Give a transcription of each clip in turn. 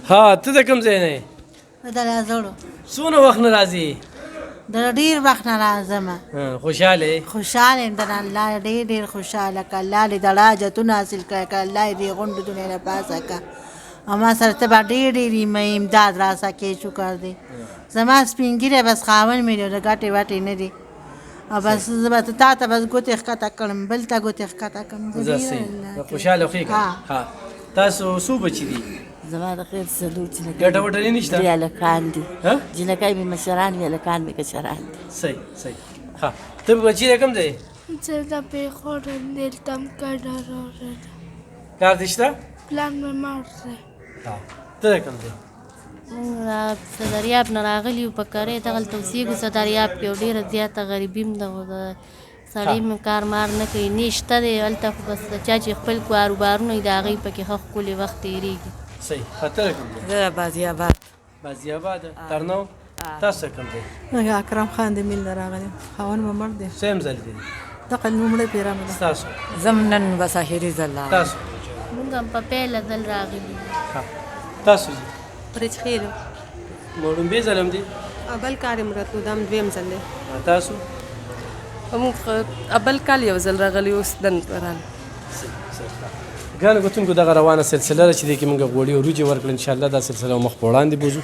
ها ته د کوم ځای نه یې؟ د لازړو. څونه وخت نه راځې؟ د ډېر وخت نه راځم. خوشحاله یې؟ خوشحاله یم د الله ډېر خوشحاله که الله دې د حاجتونه حاصل کړه که الله دې غونډو دنیا نه پاسه که او ما سره ته به ډېر امداد راسه کې شکر دی. زما سپین ږیری بس خاوند مې دی د ګټې وټې نه دی او بس زه به تا ته بس ګوتې ښکته کړم بل ته ګوتې ښکته کړم. خوشحاله خو یې که؟ تاسو څو بچي دي؟ زما د خیر څلور جنکۍ ګټه وټه یې نشته؟ درې هلکان دي. جنکۍ مې مشران وي هلکان مې کشران دي. صحیح صحیح. ها ته بچي د کوم ځای؟ زه د پېښور دلته م کډه راغلی کار دې شته؟ پلان مې مړ دی. ته د کوم ځای؟ موږ صدریاب نه راغلي یو په کرۍ دغلته اوسېږو صدریاب کې او ډېره زیاته غریبي م ده د سړی مې کار مار نه کوي نه شته دی هلته خو بس چا چې خپل کاروبارونه وي د هغوی پکې ښه ښکلې وخت تېرېږي. صحیح. ته د کوم ځای؟ زه د بازي آباد. بازي آباد ترنو. تاسو د کوم ځای؟ اکرم خان د میل نه راغلی خاوند مې مړ دی. سیم ځل دی؟ دغه لومړی پیرامه ده. ستاسو؟ زه م نن بس اخري ځل راغلم. تاسو؟ موږ هم په پیله ځل راغلي یو. تاسو؟ پرېچ خیر لومبی ځل هم دی؟ بل کال یې مرتو دا م دویم ځل دی. تاسو؟ موږ بل کال یو ځل راغلي اوس نن راغلو. ګرانو کتونکو دغه روانه سلسله ده چې دې کې موږ غوړي او وریجې ورکړل. انشاءالله دا سلسله مخ په وړاندې بوځو.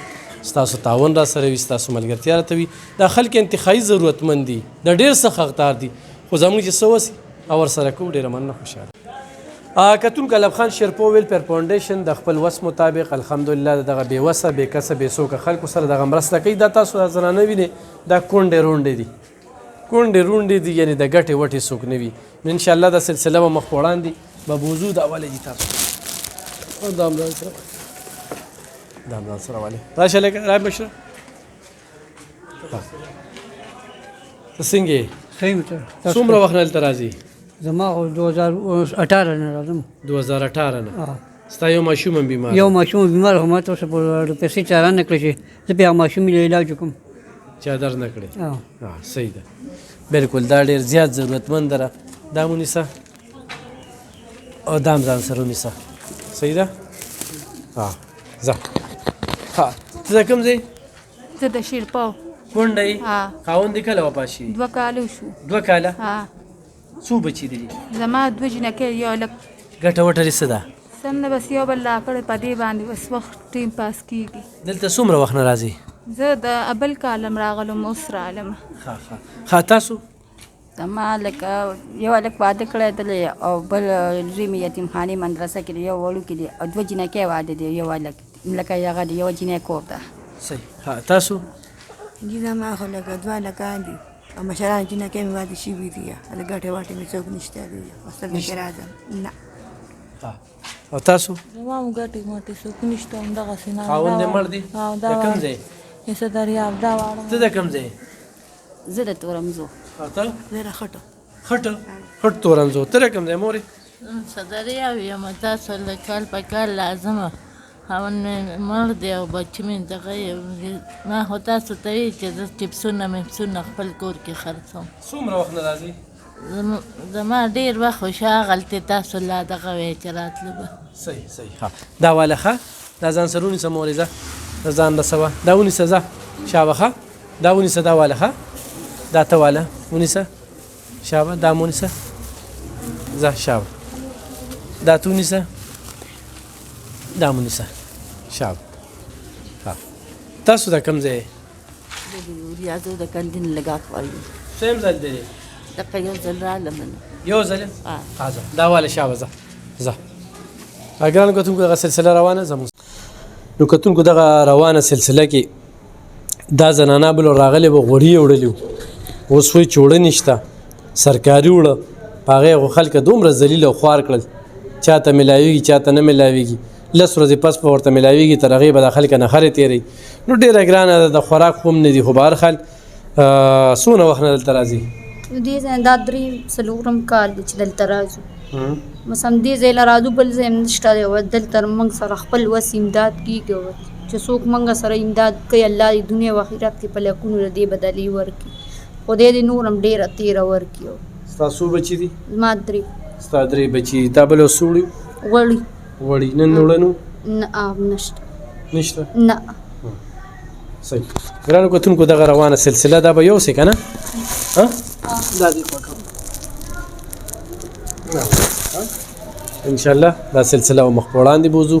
ستاسو تعاون را سره وي ستاسو ملګرتیا راته وي. دا خلک انتخابي ضرورتمند دي د ډېر څه حقدار دي خو زموږ چې څه وسي او ورسره کوو ډېره مننه خوشحاله. کتونکو علب خان شیرپو ویلفیر فاونډیشن د خپل وس مطابق الحمدلله دغه بې وسه بې کسه بې څوکه خلکو سره دغه مرسته کوي. دا تاسو دا زنانه وینئ دا کونډې رونډې دي کونډې رونډې دي یعنې د ګټې وټې څوک نه وي. انشاءالله دا سلسله به مخ په وړاندې به بوځو. دا ولې دي تاسو دا هم ځان سره والې راشه لږ را بشره ته څنګه یې؟ څومره وخت نه دلته راځې؟ زما خو 2018 نه راځم. 2018 نه؟ ستا یو ماشوم هم بیمار؟ یو ماشوم بیمار خو ما ته اوسه پیسې چاره نه کړې چې زه بیا ماشوم یې علاج وکړم. چا درد نه کړې؟ صحیح ده بلکل دا ډېر زیات ضرورتمند ده. دا مو نیسه او دا هم ځان سره ونیسه. صحیح ده؟ ځه. ته د کوم ځای؟ زه د شیرپو. کونډه یې؟ خاوند دې کله وفات شي؟ 2 کاله شو. 2 کاله؟ څو بچي دي؟ زما 2 جنکۍ یو هلک. ګټه وټه دې څه ده؟ سم نه بس یو بل راکړی په دې باندې بس وخت ټیم پاس کېږي. دلته څومره وخت نه راځې؟ زه د بل کالم راغلم اوس رالم. تاسو؟ زما لکه یو هلک واده کړی دی او بل زوی مې یتیمخانې مدرسه کې دی یو وړوکي دی او 2 جنکۍ واده دی یو هلک لکه هغه دی یو جنۍ کور ده. صحیح. تاسو؟ زما خو لکه 2 هلکان دي او مشران جنکۍ مې واده شوي دي هلته ګټې وټې مې څوک نشته دی هسته کې راځم نه. او تاسو؟ زما هم ګټې وټې څوک نشته همدغسې نه. خاوند دې مړ دی؟ د کوم ځای؟ د صدریاب دا واړه. ته د کوم ځای؟ زه د تورمزو. ته؟ زه د خټو. خټ تورنزو. ته د کوم ځای مورې؟ صدریاب یم تاسو له کال په کال لازمه خاوند مې مړ دی او بچي مې دغه ما خو تاسو ته وایي چې زه چپسونه مپسونه خپل کور کې خرڅوم. څومره وخت نه راځې؟ زما ډېر وخت خو شاغلتې تاسو لا دغه وایي چې راتله به. صحیح. دا واله ښه دا ځان سره ونیسه مورې ځه د ځان رسوه دا ونیسه ځه شابه ښه دا ونیسه دا واله ښه دا ته واله ونیسه شابه دا مو ونیسه ځه شابه دا ته ونیسه دا مو ونیسه شابه. تاسو د کوم ځای؟ ریاضو د کندین لګاک وایي. سیم ځل دی؟ دغه یو ځل رالم. یو ځل؟ ځه دا واله شابه ځه. ګرانو کتونکو دغه سلسله روانه زموږ نو کتونکو دغه روانه سلسله کې دا زنانه بل راغلی به غوړي یې وړلي وو اوس وایي چې وړه نشته سرکاري وړه په هغې خو خلکه دومره ذلیل او خوار کړل چاته میلاویږي چاته نه میلاویږي 10 ورځې پس به ورته میلاویږي تر هغې به د خلکه نخرې تېروي نو ډېره ګرانه ده د خوراک خو هم نه دي خو به هر حال څونه وخت نه دلته راځي؟ دې ځای دا 3-4 کال دی چې دلته راځو بس هم دې ځای له راځو بل ځای هم نشته دی او دلته موږ سره خپل وس امداد کېږي چې څوک موږ سره امداد کوي الله دې دنیا او آخرت کې په لکونو د دې بدلې ورکړي خدای دې نور هم ډېره تېره ورکړي. ستا څو بچي دي؟ زما 3. ستا 3 بچي تا بل څو وړي؟ وړي نن وړه نو؟ نه نشته. نشته نه صحیح ګرانو کتونکو دغه روانه سلسله دا به یوسې که نه ها دا دې پاکوم انشاءالله دا سلسله به مخ په وړاندې بوځو